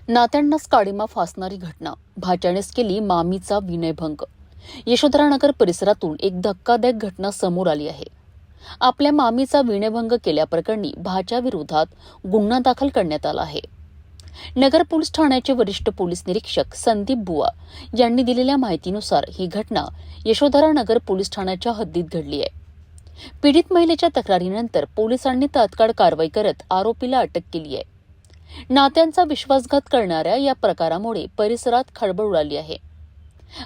नात्यांनाच काळीमा फासणारी घटना, भाच्यानेच केली मामीचा विनयभंग. यशोधरानगर परिसरातून एक धक्कादायक घटना समोर आली आहे. आपल्या मामीचा विनयभंग केल्याप्रकरणी भाच्याविरोधात गुन्हा दाखल करण्यात आला आहे. नगर पोलीस ठाण्याचे वरिष्ठ पोलीस निरीक्षक संदीप बुवा यांनी दिलेल्या माहितीनुसार ही घटना यशोधरानगर पोलीस ठाण्याच्या हद्दीत घडली आहे. पीडित महिलेच्या तक्रारीनंतर पोलिसांनी तात्काळ कारवाई करत आरोपीला अटक केली आहे. नात्यांचा विश्वासघात करणाऱ्या या प्रकारामुळे परिसरात खळबळ उडाली आहे.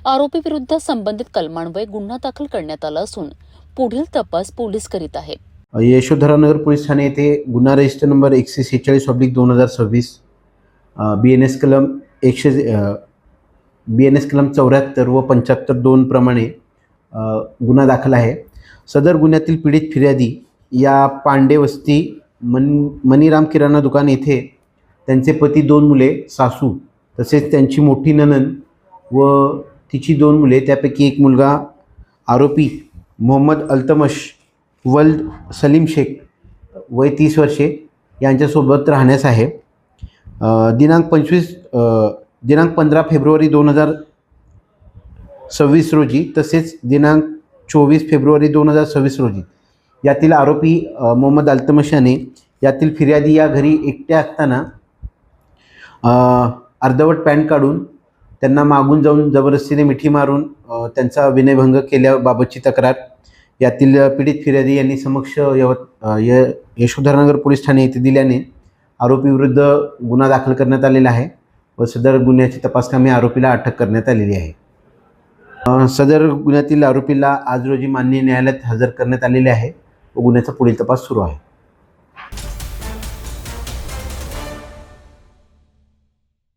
आरोपी विरुद्ध संबंधित कलमान्वये गुन्हा दाखल करण्यात आला असून पुढील तपास पोलीस करीत आहेत. यशोधरानगर पोलीस ठाणे येथे गुन्हा रजिस्टर नंबर 146/2026 BNS कलम 74 व 75(2) प्रमाणे गुन्हा दाखल आहे. सदर गुन्ह्यातील पीडित फिर्यादी या पांडे वस्ती मनीराम किराणा दुकान येथे त्यांचे पती, 2 मुले, सासू तसेच त्यांची मोठी नणंद व तिची 2 मुले त्यापैकी एक मुलगा आरोपी मोहम्मद अल्तमश वल्द सलीम शेख वय 30 वर्षे यांच्यासोबत राहण्यास आहे. दिनांक 15 फेब्रुवारी 2026 रोजी तसेच दिनांक 24 फेब्रुवारी 2026 रोजी यातील आरोपी मोहम्मद अल्तमश याने यातील फिर्यादी या घरी एकट्या असताना अर्धवट पॅन्ट काढून त्यांना मागून जाऊन जबरदस्तीने मिठी मारून त्यांचा विनयभंग केल्याबाबतची तक्रार यातील पीडित फिर्यादी यांनी समक्ष यशोधरानगर पोलीस ठाणे येथे दिल्याने आरोपीविरुद्ध गुन्हा दाखल करण्यात आलेला आहे व सदर गुन्ह्याची तपासकामी आरोपीला अटक करण्यात आलेली आहे. सदर गुन्ह्यातील आरोपीला आज रोजी माननीय न्यायालयात हजर करण्यात आलेले आहे व गुन्ह्याचा पुढील तपास सुरू आहे.